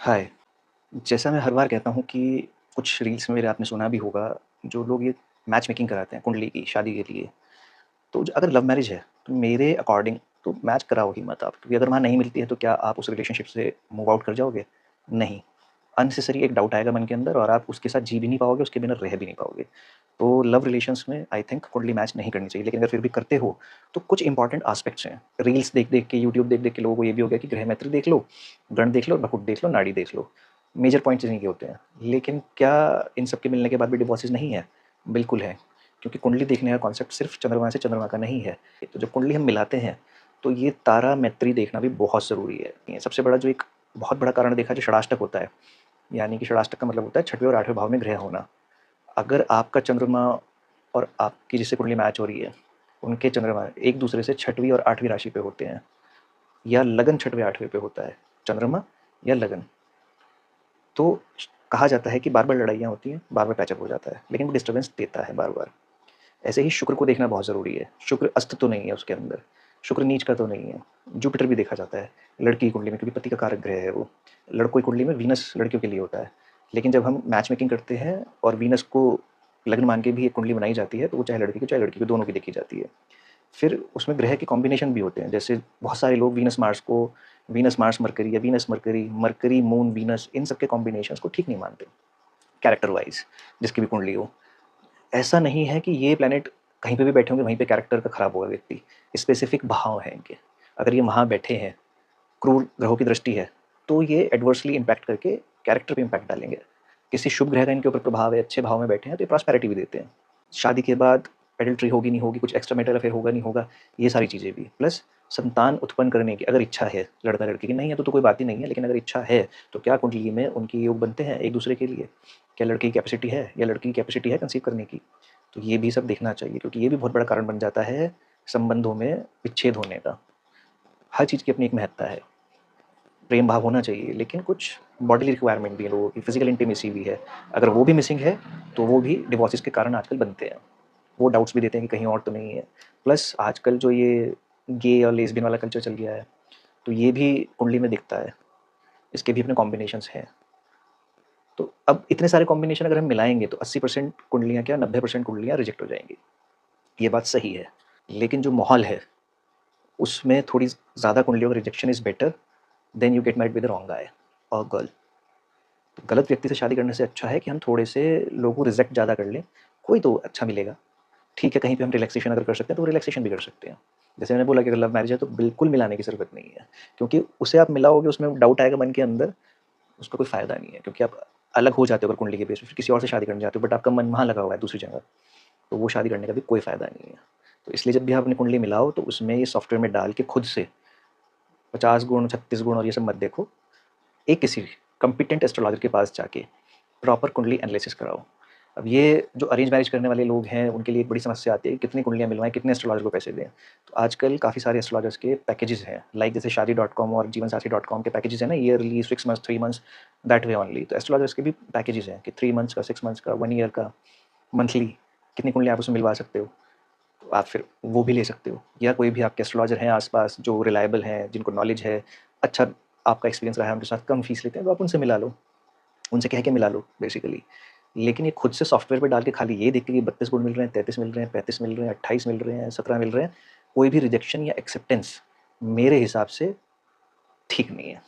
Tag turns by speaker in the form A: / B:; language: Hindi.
A: हाय। जैसा मैं हर बार कहता हूँ कि कुछ रील्स में मेरे आपने सुना भी होगा, जो लोग ये मैच मेकिंग कराते हैं कुंडली की शादी के लिए। तो अगर लव मैरिज है, तो मेरे अकॉर्डिंग तो मैच कराओ ही मत आप, क्योंकि अगर वहाँ नहीं मिलती है तो क्या आप उस रिलेशनशिप से मूव आउट कर जाओगे? नहीं। अननेसेसरी एक डाउट आएगा मन के अंदर और आप उसके साथ जी भी नहीं पाओगे, उसके बिना रह भी नहीं पाओगे। तो लव रिलेशंस में आई थिंक कुंडली मैच नहीं करनी चाहिए, लेकिन अगर फिर भी करते हो, तो कुछ इंपॉर्टेंट एस्पेक्ट्स हैं। रील्स देख-देख के, यूट्यूब देख-देख के लोगों को ये भी हो गया कि ग्रह मैत्री देख लो, गण देख लो, भकुट देख लो, नाड़ी देख लो। मेजर पॉइंट्स इन्हीं के होते हैं। लेकिन क्या इन सब के मिलने के बाद भी डिवोर्सेस नहीं है? बिल्कुल है, क्योंकि कुंडली देखने का कॉन्सेप्ट सिर्फ चंद्रमा से चंद्रमा का नहीं है। तो जब कुंडली हम मिलाते हैं, तो ये तारा मैत्री देखना भी बहुत ज़रूरी है। ये सबसे बड़ा जो एक बहुत बड़ा कारण देखा, जो षडाष्टक होता है, यानी कि षडाष्टक का मतलब होता है छठवें और आठवें भाव में ग्रह होना। अगर आपका चंद्रमा और आपकी जिससे कुंडली मैच हो रही है, उनके चंद्रमा एक दूसरे से छठवीं और आठवीं राशि पे होते हैं, या लगन छठवें आठवें पे होता है, चंद्रमा या लगन, तो कहा जाता है कि बार बार लड़ाइयाँ होती हैं, बार बार पैचअप हो जाता है, लेकिन वो डिस्टर्बेंस देता है बार बार। ऐसे ही शुक्र को देखना बहुत ज़रूरी है। शुक्र अस्त तो नहीं है उसके अंदर, शुक्र नीच का तो नहीं है। जुपिटर भी देखा जाता है लड़की की कुंडली में, क्योंकि पति का कारक ग्रह है वो। लड़कों की कुंडली में वीनस लड़कियों के लिए होता है। लेकिन जब हम मैच मेकिंग करते हैं और वीनस को लग्न मान के भी एक कुंडली बनाई जाती है, तो वो चाहे लड़की की चाहे लड़की की, दोनों की देखी जाती है। फिर उसमें ग्रह के कॉम्बिनेशन भी होते हैं, जैसे बहुत सारे लोग वीनस मार्स को, वीनस मार्स मरकरी या Venus Mercury, Mercury moon Venus, इन सब के कॉम्बिनेशंस को ठीक नहीं मानते कैरेक्टर वाइज, जिसकी भी कुंडली हो। ऐसा नहीं है कि ये प्लैनेट कहीं पे भी बैठे होंगे वहीं पे कैरेक्टर का खराब होगा व्यक्ति। स्पेसिफिक भाव हैं इनके। अगर ये वहाँ बैठे हैं, क्रूर ग्रहों की दृष्टि है, तो ये एडवर्सली इम्पैक्ट करके कैरेक्टर पे इम्पैक्ट डालेंगे। किसी शुभ ग्रह का इनके ऊपर प्रभाव है, अच्छे भाव में बैठे हैं, तो ये प्रॉस्पेरिटी भी देते हैं। शादी के बाद एडल्ट्री होगी नहीं होगी, कुछ एक्स्ट्रा मैरिटल अफेयर होगा नहीं होगा, ये सारी चीज़ें भी। प्लस संतान उत्पन्न करने की अगर इच्छा है लड़का लड़की की, नहीं है तो कोई बात ही नहीं है, लेकिन अगर इच्छा है तो क्या कुंडली में उनके योग बनते हैं एक दूसरे के लिए? क्या लड़के की कैपेसिटी है या लड़की की कैपेसिटी है कंसीव करने की? तो ये भी सब देखना चाहिए, क्योंकि ये भी बहुत बड़ा कारण बन जाता है संबंधों में विच्छेद होने का। हर चीज़ की अपनी एक महत्ता है। प्रेम भाव होना चाहिए, लेकिन कुछ बॉडीली रिक्वायरमेंट भी है लोगों की, फिजिकल इंटीमेसी भी है। अगर वो भी मिसिंग है, तो वो भी डिवोर्सेस के कारण आजकल बनते हैं। वो डाउट्स भी देते हैं कि कहीं और तो नहीं है। प्लस आजकल जो ये गे और लेस्बियन वाला कल्चर चल गया है, तो ये भी कुंडली में दिखता है। इसके भी अपने कॉम्बिनेशंस हैं। तो अब इतने सारे कॉम्बिनेशन अगर हम मिलाएंगे, तो 80% कुंडलियाँ क्या 90% कुंडलियाँ रिजेक्ट हो जाएंगी। ये बात सही है। लेकिन जो माहौल है, उसमें थोड़ी ज़्यादा कुंडलियों का rejection is better than you get married with the wrong guy और गर्ल। तो गलत व्यक्ति से शादी करने से अच्छा है कि हम थोड़े से लोगों को रिजेक्ट ज़्यादा कर लें, कोई तो अच्छा मिलेगा। ठीक है, कहीं पे हम रिलैक्सेशन अगर कर सकते हैं, तो रिलैक्सेशन भी कर सकते हैं। जैसे मैंने बोला कि अगर लव मैरिज है, तो बिल्कुल मिलाने की ज़रूरत नहीं है, क्योंकि उसे आप मिलाओगे, उसमें डाउट आएगा मन के अंदर, उसका कोई फ़ायदा नहीं है, क्योंकि आप अलग हो जाते हो अगर कुंडली के बेस पे, फिर किसी और से शादी करने जाते हो, बट आपका मन वहाँ लगा हुआ है दूसरी जगह, तो वो शादी करने का भी कोई फ़ायदा नहीं है। तो इसलिए जब भी आप अपनी कुंडली मिलाओ, तो उसमें ये सॉफ्टवेयर में डाल के खुद से 50 गुण, 36 गुण और ये सब मत देखो। एक किसी कॉम्पिटेंट एस्ट्रोलॉजर के पास जाके प्रॉपर कुंडली एनालिसिस कराओ। अब ये जो अरेंज मैरिज करने वाले लोग हैं, उनके लिए एक बड़ी समस्या आती है कि कितनी कुंडलियाँ मिलवाएँ, कितने एस्ट्रोलॉजर को पैसे दें। तो आजकल काफ़ी सारे एस्ट्रोलॉजर्स के पैकेजेस हैं, लाइक जैसे शादी.com और जीवनसाथी.com के पैकेजेस हैं ना, yearly, 6 months, 3 months, that way only. तो एस्ट्रोलॉजर्स के भी पैकेजेस हैं कि 3 मंथ्स का, 6 मंथ्स का, 1 ईयर का, मंथली, कितनी कुंडलियाँ आप उसमें मिलवा सकते हो। तो आप फिर वो भी ले सकते हो, या कोई भी आपके एस्ट्रोलॉजर हैं आस-पास जो रिलायबल हैं, जिनको नॉलेज है, अच्छा आपका एक्सपीरियंस रहा है, उनके साथ कम फीस लेते हैं, तो आप उनसे मिला लो, उनसे कह के मिला लो बेसिकली। लेकिन ये खुद से सॉफ्टवेयर पे डाल के खाली ये देख के कि 32 गुण मिल रहे हैं, 33 मिल रहे हैं, 35 मिल रहे हैं, 28 मिल रहे हैं, 17 मिल रहे हैं, कोई भी रिजेक्शन या एक्सेप्टेंस मेरे हिसाब से ठीक नहीं है।